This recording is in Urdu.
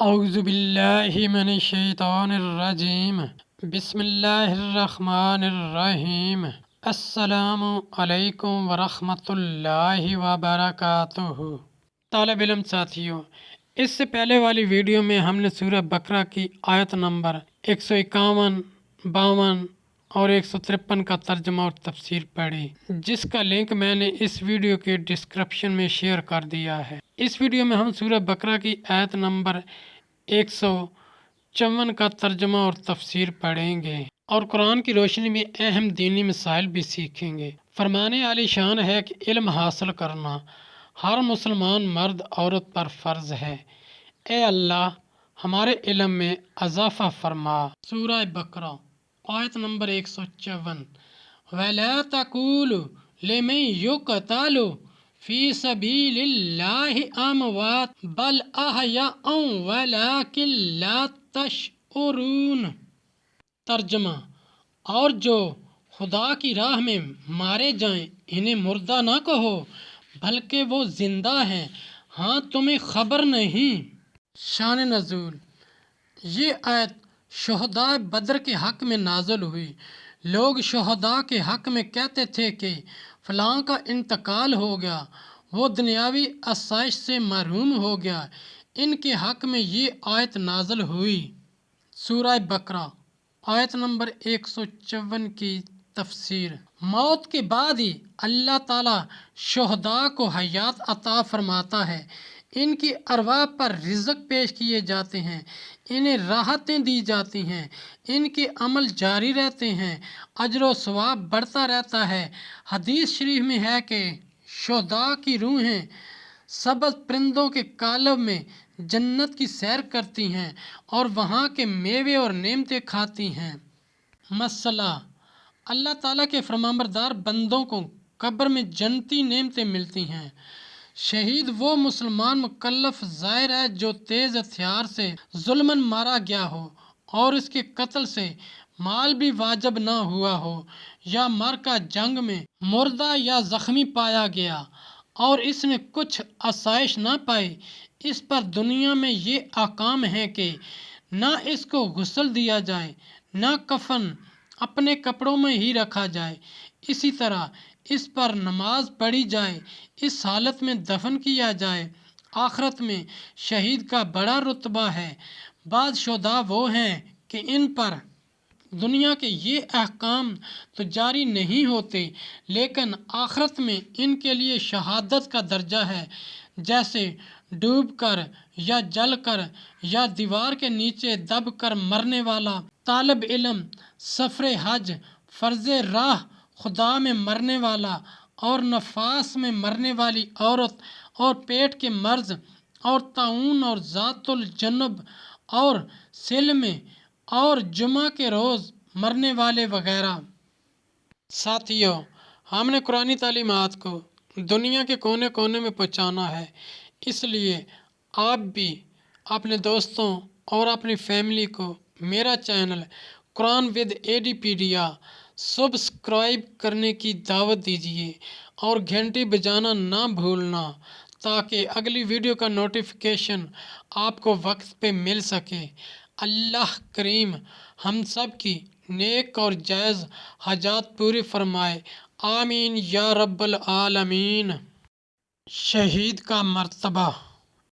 اعوذ باللہ من الشیطان الرجیم بسم اللہ الرحمن الرحیم السلام علیکم ورحمۃ اللہ وبرکاتہ۔ طالب علم ساتھیوں، اس سے پہلے والی ویڈیو میں ہم نے سورہ بقرہ کی آیت نمبر 151، 52 اور 153 کا ترجمہ اور تفسیر پڑھی، جس کا لنک میں نے اس ویڈیو کے ڈسکرپشن میں شیئر کر دیا ہے۔ اس ویڈیو میں ہم سورہ بقرہ کی آیت نمبر 154 کا ترجمہ اور تفسیر پڑھیں گے اور قرآن کی روشنی میں اہم دینی مسائل بھی سیکھیں گے۔ فرمانے عالی شان ہے کہ علم حاصل کرنا ہر مسلمان مرد عورت پر فرض ہے۔ اے اللہ، ہمارے علم میں اضافہ فرما۔ سورہ بقرہ آیت نمبر 154۔ وَلَا تَقُولُوا لِمَن يُقْتَلُ فِي سَبِيلِ اللَّهِ أَمْوَاتٌ بَلْ أَحْيَاءٌ وَلَٰكِن لَّا تَشْعُرُونَ۔ ترجمہ: اور جو خدا کی راہ میں مارے جائیں انہیں مردہ نہ کہو، بلکہ وہ زندہ ہیں، ہاں تمہیں خبر نہیں۔ شان نزول: یہ آیت شہدائے بدر کے حق میں نازل ہوئی۔ لوگ شہداء کے حق میں کہتے تھے کہ فلاں کا انتقال ہو گیا، وہ دنیاوی آسائش سے محروم ہو گیا۔ ان کے حق میں یہ آیت نازل ہوئی۔ سورہ بقرہ آیت نمبر 154 کی تفسیر: موت کے بعد ہی اللہ تعالیٰ شہداء کو حیات عطا فرماتا ہے۔ ان کی ارواح پر رزق پیش کیے جاتے ہیں، انہیں راحتیں دی جاتی ہیں، ان کے عمل جاری رہتے ہیں، اجر و ثواب بڑھتا رہتا ہے۔ حدیث شریف میں ہے کہ شہداء کی روحیں سبز پرندوں کے قالب میں جنت کی سیر کرتی ہیں اور وہاں کے میوے اور نعمتیں کھاتی ہیں۔ مسئلہ: اللہ تعالیٰ کے فرمانبردار بندوں کو قبر میں جنتی نعمتیں ملتی ہیں۔ شہید وہ مسلمان مکلف ظاہر ہے جو تیز ہتھیار سے ظلماً مارا گیا ہو اور اس کے قتل سے مال بھی واجب نہ ہوا ہو، یا مر جنگ میں مردہ یا زخمی پایا گیا اور اس نے کچھ آسائش نہ پائی۔ اس پر دنیا میں یہ احکام ہیں کہ نہ اس کو غسل دیا جائے، نہ کفن اپنے کپڑوں میں ہی رکھا جائے، اسی طرح اس پر نماز پڑھی جائے، اس حالت میں دفن کیا جائے۔ آخرت میں شہید کا بڑا رتبہ ہے۔ بعض شہداء وہ ہیں کہ ان پر دنیا کے یہ احکام تو جاری نہیں ہوتے، لیکن آخرت میں ان کے لیے شہادت کا درجہ ہے، جیسے ڈوب کر یا جل کر یا دیوار کے نیچے دب کر مرنے والا طالب علم، سفر حج، فرض راہ خدا میں مرنے والا اور نفاس میں مرنے والی عورت اور پیٹ کے مرض اور طاعون اور ذات الجنب اور سل میں اور جمعہ کے روز مرنے والے وغیرہ۔ ساتھیوں، ہم نے قرآنی تعلیمات کو دنیا کے کونے کونے میں پہنچانا ہے، اس لیے آپ بھی اپنے دوستوں اور اپنی فیملی کو میرا چینل قرآن ود ایڈیپیڈیا سبسکرائب کرنے کی دعوت دیجیے اور گھنٹی بجانا نہ بھولنا، تاکہ اگلی ویڈیو کا نوٹیفیکیشن آپ کو وقت پہ مل سکے۔ اللہ کریم ہم سب کی نیک اور جائز حاجات پوری فرمائے، آمین یا رب العالمین۔ شہید کا مرتبہ۔